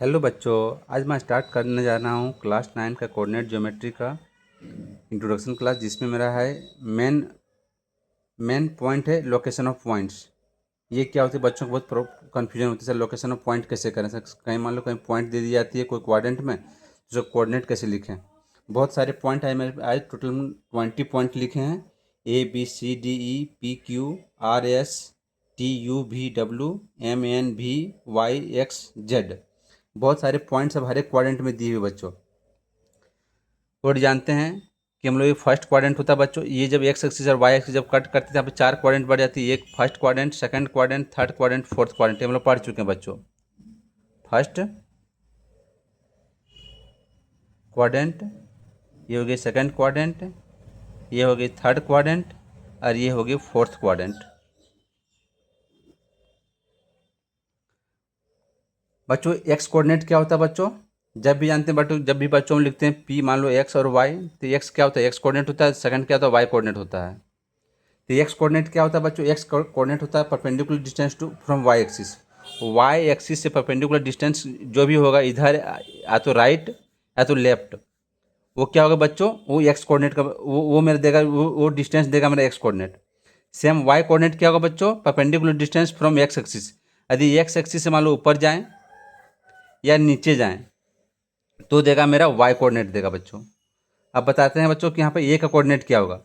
Hello बच्चों, आज मैं स्टार्ट करने जा रहा हूँ क्लास 9 का कोऑर्डिनेट ज्योमेट्री का इंट्रोडक्शन क्लास, जिसमें मेरा है मेन पॉइंट है लोकेशन ऑफ पॉइंट्स। ये क्या होती है, बच्चों को बहुत कन्फ्यूजन होती है सर, लोकेशन ऑफ पॉइंट कैसे करें सर। कहीं मान लो कहीं पॉइंट दे दी जाती है कोई क्वाड्रेंट में, तो कोऑर्डिनेट कैसे लिखें। बहुत सारे पॉइंट है मेरे आज टोटल 20 पॉइंट लिखे हैं। ABCDEPQRSTUVWMNVYXZ, बहुत सारे पॉइंट्स अब हर एक क्वाड्रेंट में दिए हुए बच्चों। और जानते हैं कि हम लोग ये फर्स्ट क्वाड्रेंट होता है बच्चों। ये जब एक्स एक्सिस और वाई एक्सिस जब कट करते थे, यहाँ पे 4 क्वाड्रेंट बढ़ जाती है। एक first quadrant, second quadrant, third quadrant, fourth quadrant, हम लोग पढ़ चुके हैं बच्चों। फर्स्ट क्वाड्रेंट, ये हो गई सेकंड क्वाड्रेंट, ये हो गई थर्ड क्वाड्रेंट, और ये हो गई फोर्थ क्वाड्रेंट। बच्चों एक्स कोऑर्डिनेट क्या होता है बच्चों, जब भी जानते हैं बच्चों, जब भी बच्चों हम लिखते हैं पी, मान लो एक्स और वाई, तो एक्स क्या होता है, एक्स कोऑर्डिनेट होता है। सेकंड क्या होता है, वाई कोऑर्डिनेट होता है। तो एक्स कोऑर्डिनेट क्या होता है बच्चों, एक्स कोऑर्डिनेट होता है perpendicular distance to from Y axis. Y axis से परपेंडिकुलर डिस्टेंस जो भी होगा इधर, या तो राइट या तो लेफ्ट, वो क्या होगा बच्चों, वो एक्स कोऑर्डिनेट का वो मेरे देगा, वो डिस्टेंस देगा मेरा X coordinate. Same Y coordinate क्या होगा बच्चों, perpendicular distance from X axis. यदि एक्स एक्सिस से मान लो ऊपर जाएं या नीचे जाएं तो देगा मेरा वाई कोऑर्डिनेट देगा बच्चों। अब बताते हैं बच्चों कि यहाँ पे ए का कोऑर्डिनेट क्या होगा।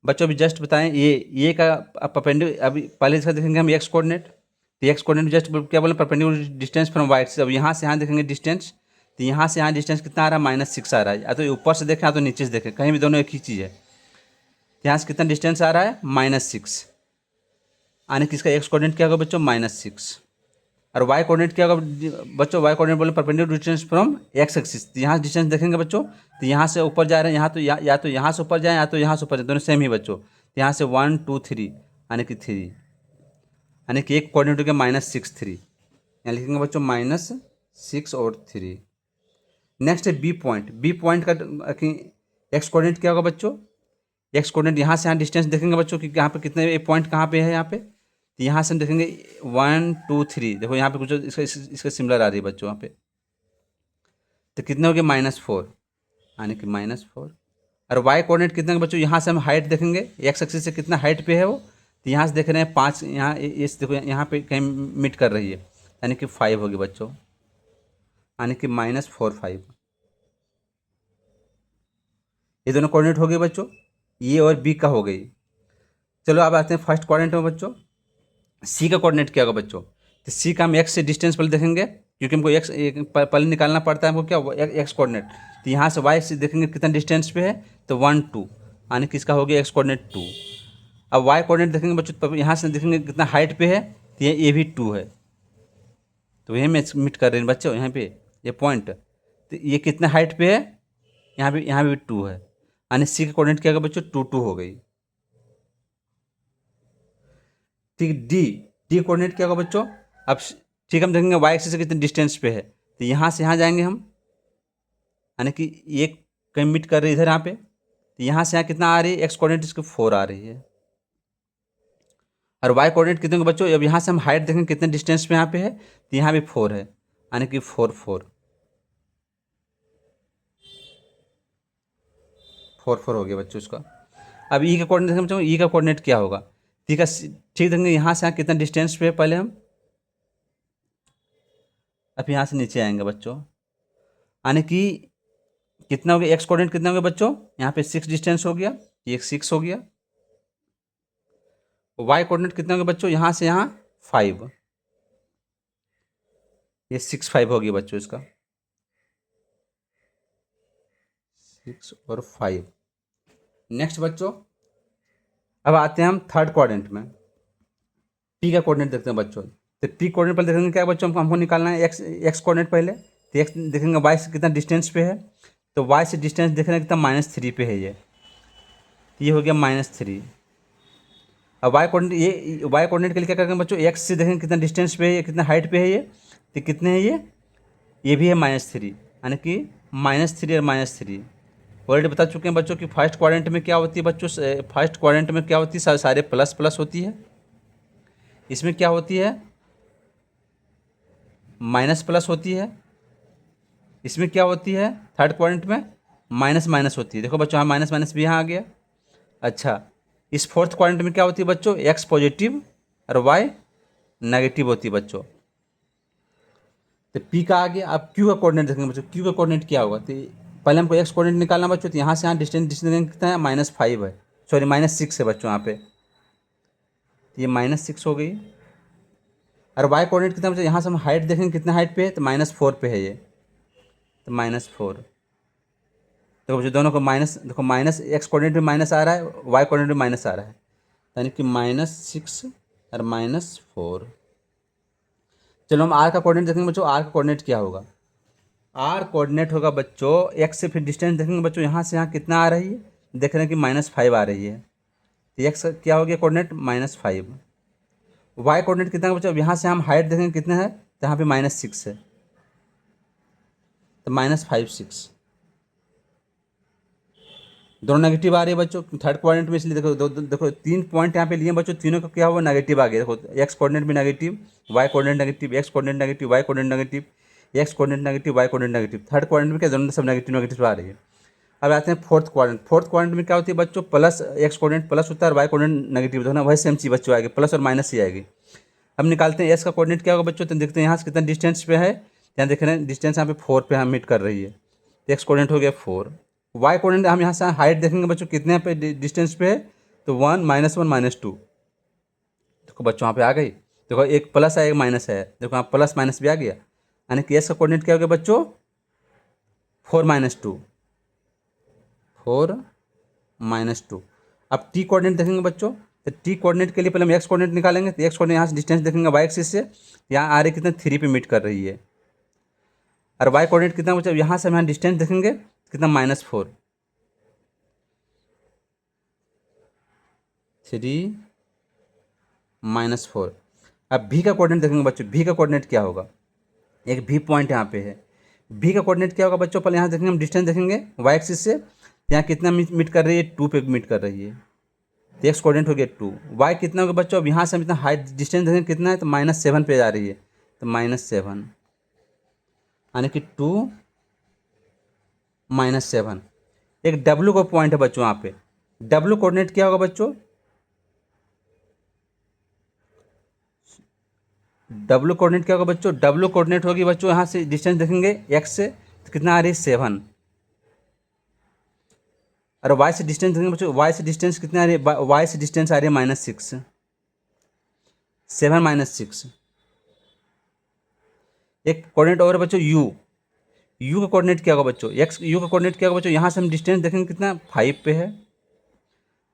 बच्चों अभी जस्ट बताएं, ये का परपेंडिकुलर, अभी पहले इसका देखेंगे हम एक्स कोऑर्डिनेट। तो एक्स कोऑर्डिनेट जस्ट क्या बोले, perpendicular distance from Y axis. अब यहाँ से यहाँ देखेंगे डिस्टेंस, तो यहाँ से यहाँ डिस्टेंस कितना आ रहा है, -6 आ रहा है। या तो ऊपर से देखें या तो नीचे से देखें, कहीं भी दोनों एक ही चीज़ है। यहाँ से कितना डिस्टेंस आ रहा है, -6, यानी कि इसका एक्स कोऑर्डिनेट क्या होगा बच्चों, -6। और वाई कोऑर्डिनेट क्या होगा बच्चों, वाई कोऑर्डिनेट बोले perpendicular distance from X axis. तो यहाँ डिस्टेंस देखेंगे बच्चों, तो यहाँ से ऊपर जा रहे हैं, यहाँ तो या तो यहाँ से ऊपर जाए या तो यहाँ से ऊपर जाए, दोनों सेम ही बच्चों। तो यहाँ से 1 2 3, यानी कि 3, यानी कि एक कोऑर्डिनेट हो गया -6 3, यहाँ लिखेंगे बच्चों -6 और 3। नेक्स्ट है बी पॉइंट। बी पॉइंट का एक्स कोऑर्डिनेट क्या होगा बच्चों, एक्स कोऑर्डिनेट यहाँ से यहाँ डिस्टेंस देखेंगे बच्चों कि यहाँ पे कितने पॉइंट कहाँ पे है। यहाँ पे तो यहाँ से हम देखेंगे 1 2 3, देखो यहाँ पे कुछ इसका सिमिलर आ रही है बच्चों यहाँ पे। तो कितने हो गए, -4, यानी कि -4। और वाई कोऑर्डिनेट कितने बच्चों, यहाँ से हम हाइट देखेंगे, एक्स एक्सिस से कितना हाइट पे है वो। तो यहाँ से देख रहे हैं 5, यहाँ इस देखो यहाँ पे कहीं मीट कर रही है, यानी कि 5 होगी बच्चों, यानी कि -4 5। ये दोनों कोऑर्डिनेट हो गए बच्चों, ये और बी का हो गई। चलो अब आते हैं फर्स्ट क्वाड्रेंट में बच्चों। सी का कोऑर्डिनेट क्या होगा बच्चों, तो सी का हम एक्स से डिस्टेंस पहले देखेंगे, क्योंकि हमको एक्स पहले निकालना पड़ता है हमको क्या, एक्स कोऑर्डिनेट। तो यहाँ से वाई से देखेंगे कितना डिस्टेंस पे है, तो 1 2, यानी कि इसका हो गया एक्स कोऑर्डिनेट 2। अब वाई कोऑर्डिनेट देखेंगे बच्चों, तो यहाँ से देखेंगे कितना हाइट पे है, तो ये भी 2 है। तो यही मिट कर रहे हैं बच्चों यहाँ पे ये पॉइंट। तो ये कितना हाइट पे है, यहाँ भी 2 है, यानी सी का कोऑर्डिनेट क्या होगा बच्चों, 2 2 हो गई। ठीक, डी, डी कोऑर्डिनेट क्या होगा बच्चों। अब ठीक, हम देखेंगे वाई एक्सिस से कितने डिस्टेंस पे है, तो यहाँ से यहाँ जाएंगे हम, यानी कि ये कहीं मीट कर रही है इधर यहाँ पे। तो यहाँ से यहाँ कितना आ रही है, एक्स कोऑर्डिनेट इसकी 4 आ रही है। और वाई कोऑर्डिनेट कितने को बच्चों, अब यहाँ से हम हाइट देखेंगे कितने डिस्टेंस पे यहाँ पे है, तो यहाँ भी 4 है, यानी कि 4 4 4 4 हो गया बच्चों इसका। अब ई का कोऑर्डिनेट देखेंगे बच्चों, ई का कोऑर्डिनेट क्या होगा, ठीक है। ठीक देखेंगे यहाँ से यहाँ कितना डिस्टेंस पे है पहले हम, अब यहाँ से नीचे आएंगे बच्चों, यानी कि कितना हो गया, एक्स कोऑर्डिनेट कितना हो गया बच्चों, यहाँ पे 6 डिस्टेंस हो गया, ये 6 हो गया। वाई कोऑर्डिनेट कितना हो गया बच्चों, यहाँ से यहाँ 5, ये 6 5 हो गया बच्चों इसका, 6 और 5। नेक्स्ट बच्चों, अब आते हैं हम थर्ड क्वाड्रेंट में। पी का कोऑर्डिनेट देखते हैं बच्चों। तो पी कोऑर्डिनेट पहले देखेंगे क्या बच्चों, हमको निकालना है एक्स कोऑर्डिनेट पहले। तो एक्स देखेंगे वाई से कितना डिस्टेंस पे है, तो वाई से डिस्टेंस देख रहे हैं कितना, -3 पे है ये, तो ये हो गया -3। अब वाई कोऑर्डिनेट, ये वाई कोऑर्डिनेट के लिए क्या करेंगे बच्चों, एक्स से देखेंगे कितना डिस्टेंस पे है ये, कितना हाइट पे है ये, तो कितने हैं ये भी है -3, यानी कि -3 और -3। ऑलरेडी बता चुके हैं बच्चों कि फर्स्ट क्वाड्रेंट में क्या होती है बच्चों, फर्स्ट क्वाड्रेंट में क्या होती है, सारे प्लस प्लस होती है। इसमें क्या होती है, माइनस प्लस होती है, इसमें क्या होती है, थर्ड क्वाड्रेंट में माइनस माइनस होती है। देखो बच्चों यहाँ माइनस माइनस भी यहाँ आ गया। अच्छा, इस फोर्थ क्वाड्रेंट में क्या होती है बच्चों, एक्स पॉजिटिव और वाई नेगेटिव होती है बच्चों। तो पी का आ गया। अब क्यू का कोऑर्डिनेट देखेंगे बच्चों, क्यू का कोऑर्डिनेट क्या होगा। तो पहले हमको एक्स कोऑर्डिनेट निकालना बच्चों, तो यहाँ से यहाँ डिस्टेंस कितना है, -5 है, सॉरी -6 है बच्चों यहाँ पे। तो ये -6 हो गई। और वाई कोऑर्डिनेट कितना बच्चों, यहाँ से हम हाइट देखेंगे कितना हाइट पे है, तो -4 पे है ये, तो -4। तो बच्चों दोनों को माइनस, देखो माइनस एक्स कोऑर्डिनेट में माइनस आ रहा है, वाई कोऑर्डिनेट में माइनस आ रहा है, यानी कि -6 और -4। चलो हम आर का कोऑर्डिनेट देखेंगे बच्चों, आर का कोऑर्डिनेट क्या होगा। आर कोऑर्डिनेट होगा बच्चों, एक्स से फिर डिस्टेंस देखेंगे बच्चों, यहाँ से यहाँ कितना आ रही है, देख रहे हैं कि -5 आ रही है, तो एक्स क्या हो गया कोऑर्डिनेट -5। वाई कोऑर्डिनेट कितना है बच्चों, अब यहाँ से हम हाइट देखेंगे कितना है, तो यहाँ पे -6 है, तो -5 6। दोनों नेगेटिव आ रही है बच्चों थर्ड क्वाड्रेंट में, इसलिए देखो देखो 3 पॉइंट यहाँ पे लिए बच्चों, तीनों का क्या हुआ, नेगेटिव आ गया। देखो एक्स कोऑर्डिनेट भी negative, Y coordinate negative, X coordinate negative, Y coordinate negative, X coordinate negative, Y coordinate negative. Third quadrant में क्या, दोनों सब नेगेटिव नेगेटिव आ रही है। अब आते हैं फोर्थ क्वाड्रेंट। फोर्थ क्वाड्रेंट में क्या होती है बच्चों, प्लस एक्स कोऑर्डिनेट प्लस होता है और वाई कोऑर्डिनेट नेगेटिव होता है ना, वही सेम चीज़ बच्चों आएगी, प्लस और माइनस ही आएगी। अब निकालते हैं एस का कोऑर्डिनेट क्या होगा बच्चों, तो देखते हैं यहाँ से कितना डिस्टेंस पे है, यहाँ देख रहे हैं डिस्टेंस यहाँ पे 4 पे हम मीट कर रही है, एक्स कोऑर्डिनेट हो गया 4। वाई कोऑर्डिनेट हम यहाँ से हाइट देखेंगे बच्चों कितने पे डिस्टेंस पे है, तो 1 -1 -2। देखो बच्चों यहाँ पे आ गई, देखो एक प्लस है एक माइनस है, देखो यहाँ प्लस माइनस भी आ गया, यानी कि एस का कोऑर्डिनेट क्या हो गया बच्चों, 4 -2, 4 -2। अब टी कोऑर्डिनेट देखेंगे बच्चों, तो टी कोऑर्डिनेट के लिए पहले हम एक्स कोऑर्डिनेट निकालेंगे, तो एक्स कोऑर्डिनेट यहाँ से डिस्टेंस देखेंगे वाई एक्सिस से, यहाँ आ रही कितना 3 पे मीट कर रही है। और वाई कोऑर्डिनेट कितना बच्चों, यहाँ से हम यहाँ डिस्टेंस देखेंगे कितना -4, 3 -4। अब भी का कोऑर्डिनेट देखेंगे बच्चों, भी का कोऑर्डिनेट क्या होगा, एक भी पॉइंट यहाँ पे है, भी का कोऑर्डिनेट क्या होगा बच्चों, पहले यहाँ देखेंगे हम डिस्टेंस देखेंगे वाई एक्सिस से, यहाँ कितना मीट कर रही है, 2 पे मीट कर रही है, तो एक्स कोऑर्डिनेट हो गया 2। वाई कितना होगा बच्चों, अब यहाँ से हम इतना हाइट डिस्टेंस देखेंगे कितना है, तो -7 पे जा रही है, तो -7, यानी कि 2 -7। एक डब्लू का पॉइंट है बच्चों यहाँ पे, डब्लू कोऑर्डिनेट क्या होगा बच्चों, डब्लू कोऑर्डिनेट क्या होगा बच्चों, डब्लू कोऑर्डिनेट होगी बच्चों, यहाँ से डिस्टेंस देखेंगे एक्स से, तो कितना आ रही है 7। और वाई से डिस्टेंस देखेंगे बच्चों, वाई से डिस्टेंस कितना आ रही है, वाई से डिस्टेंस आ रही है -6, 7 -6। एक कोऑर्डिनेट और है बच्चों यू, यू का कोऑर्डिनेट क्या होगा बच्चों, एक्स यू का कोऑर्डिनेट क्या होगा बच्चों, यहाँ से हम डिस्टेंस देखेंगे कितना 5 पे है,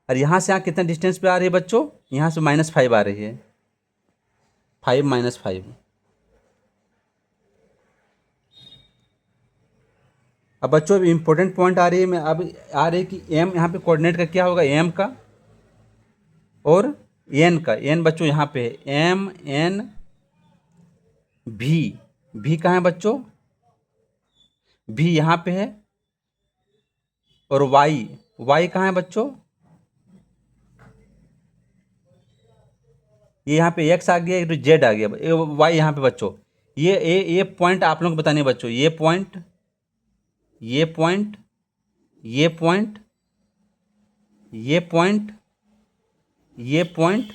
और यहाँ से यहाँ कितना डिस्टेंस पे आ रही है बच्चों, यहाँ से -5 आ रही है, 5 -5। अब बच्चों अब इम्पोर्टेंट पॉइंट आ रही है, मैं अब आ रही है कि एम यहाँ पे कोऑर्डिनेट का क्या होगा, एम का और एन का। एन बच्चों यहाँ पे है एम एन भी कहाँ है बच्चों, भी यहाँ पे है, और वाई कहाँ है बच्चों, ये यहाँ पे एक्स आ गया, एक तो जेड आ गया, वाई यहाँ पे बच्चों। ये पॉइंट आप लोगों को बताने बच्चों, ये पॉइंट, ये पॉइंट, ये पॉइंट, ये पॉइंट, ये पॉइंट,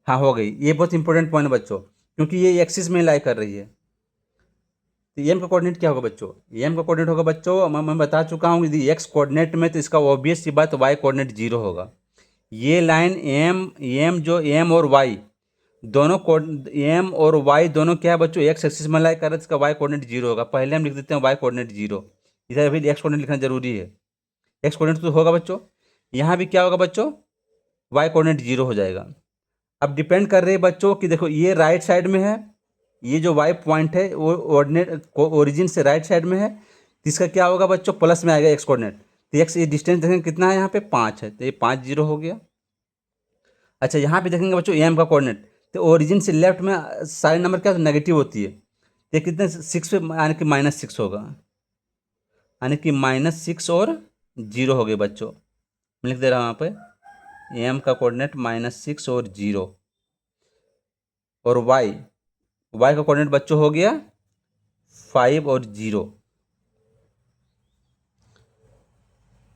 हाँ हो गई। ये बहुत इंपॉर्टेंट पॉइंट बच्चों, क्योंकि ये एक्सिस में लाई कर रही है। तो एम का कोऑर्डिनेट क्या होगा बच्चों, एम का कोऑर्डिनेट होगा बच्चों, मैं बता चुका हूँ, यदि एक्स कोऑर्डिनेट में तो इसका ऑब्वियस सी बात वाई कोऑर्डिनेट 0 होगा। ये लाइन एम जो एम और वाई दोनों एम और वाई दोनों क्या है बच्चों, एक्स एक्सिस में लाई कर रहे हैं, इसका वाई कोऑर्डिनेट 0 होगा। पहले हम लिख देते हैं वाई कोऑर्डिनेट 0, इधर अभी एक्स कोऑर्डिनेट लिखना जरूरी है। एक्स कोऑर्डिनेट तो होगा बच्चों, यहाँ भी क्या होगा बच्चों, वाई कोऑर्डिनेट 0 हो जाएगा। अब डिपेंड कर रही है बच्चों कि देखो ये राइट साइड में है, ये जो वाई पॉइंट है वो ऑर्डिनेट ओरिजिन से राइट साइड में है, तो इसका क्या होगा बच्चों, प्लस में आएगा एक्स कोऑर्डिनेट। तो एक्स ये डिस्टेंस देखेंगे कितना है यहाँ पे 5 है, तो ये 5 0 हो गया। अच्छा यहाँ पे देखेंगे बच्चों एम का कोऑर्डिनेट, तो ओरिजिन से लेफ्ट में सारे नंबर क्या नेगेटिव होती है, ये कितने 6 पे, यानी कि -6 होगा, यानी कि -6 और 0 हो गए बच्चों। मैं लिख दे रहा हूँ यहाँ पे एम का कोऑर्डिनेट -6 और 0, और वाई का कोऑर्डिनेट बच्चों हो गया 5 और 0,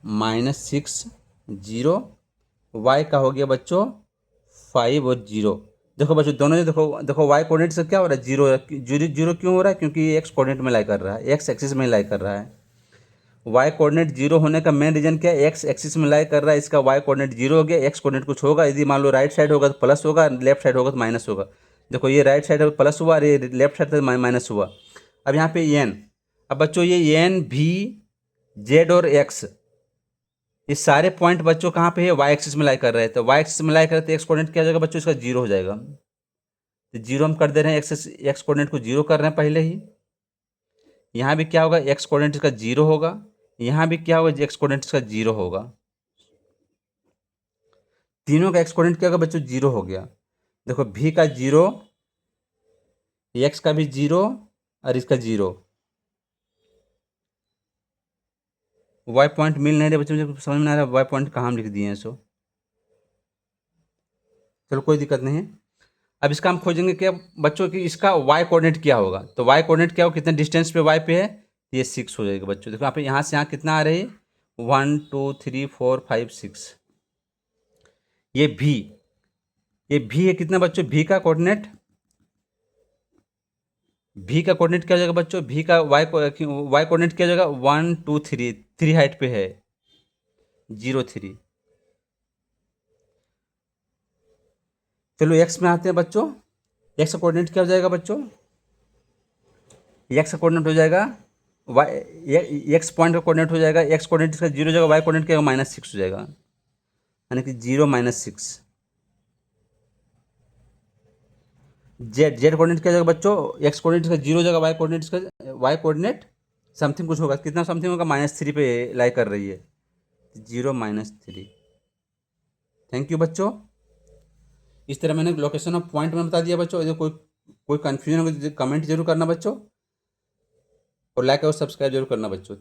-6 0, y का हो गया बच्चों 5 और 0। देखो बच्चों दोनों, देखो देखो y कोऑर्डिनेट से क्या हो रहा है, जीरो जीरो जीरो क्यों हो रहा है, क्योंकि ये x कोऑर्डिनेट में लाई कर रहा है, x एक्सिस में लाई कर रहा है। y कोऑर्डिनेट जीरो होने का मेन रीजन क्या है, x एक्सिस में लाई कर रहा है, इसका y कोऑर्डिनेट जीरो हो गया, x कोऑर्डिनेट कुछ होगा, यदि मान लो राइट साइड होगा तो प्लस होगा, लेफ्ट साइड होगा तो माइनस होगा। देखो ये राइट साइड प्लस हुआ और ये लेफ्ट साइड माइनस हुआ। अब यहाँ पे n, अब बच्चों ये n भी z और x, ये सारे पॉइंट बच्चों कहाँ पे है, y एक्सिस में लाई कर रहे हैं, तो y एक्सिस में लाई कर रहे हैं तो x कोऑर्डिनेट क्या हो जाएगा बच्चों, इसका जीरो हो जाएगा। तो जीरो हम कर दे रहे हैं, x कोऑर्डिनेट को जीरो कर रहे हैं पहले ही। यहाँ भी क्या होगा, x कोऑर्डिनेट इसका जीरो होगा, यहाँ भी क्या होगा, x कोऑर्डिनेट इसका जीरो होगा। तीनों का x कोऑर्डिनेट क्या होगा बच्चों, जीरो हो गया। देखो v का जीरो, x का भी जीरो और इसका जीरो। y पॉइंट मिल नहीं रहे बच्चों, मुझे समझ में नहीं आ रहा y पॉइंट कहाँ हम लिख दिए हैं सो। चलो कोई दिक्कत नहीं है। अब इसका हम खोजेंगे क्या बच्चों कि इसका y कोऑर्डिनेट क्या होगा, तो y कोऑर्डिनेट क्या होगा, कितने डिस्टेंस पे y पे है, ये 6 हो जाएगा बच्चों। देखो यहाँ से यहाँ कितना आ रही है, 1 2 3 4 5 6। ये v, ये v है कितना बच्चों, v का कोऑर्डिनेट, v का कोऑर्डिनेट क्या हो जाएगा बच्चों, v का y कोऑर्डिनेट क्या हो जाएगा, 1 2 3, 3 हाइट पे है, 0 3। चलो x में आते हैं बच्चों, x का कोऑर्डिनेट क्या हो जाएगा बच्चों, x का कोऑर्डिनेट हो जाएगा x पॉइंट का कोऑर्डिनेट हो जाएगा, x कोऑर्डिनेट इसका जीरो हो जाएगा, y कोऑर्डिनेट क्या होगा, -6 हो जाएगा, यानी कि 0 -6। जेड कोऑर्डिनेट क्या हो जाएगा बच्चों, x कोऑर्डिनेट इसका जीरो हो जाएगा, y कोऑर्डिनेट समथिंग कुछ होगा, कितना समथिंग होगा, -3 पे लाई कर रही है, 0 -3। थैंक यू बच्चों। इस तरह मैंने लोकेशन ऑफ पॉइंट में बता दिया बच्चों। यदि कोई कन्फ्यूजन होगा तो कमेंट जरूर करना बच्चों, और लाइक और सब्सक्राइब जरूर करना बच्चों।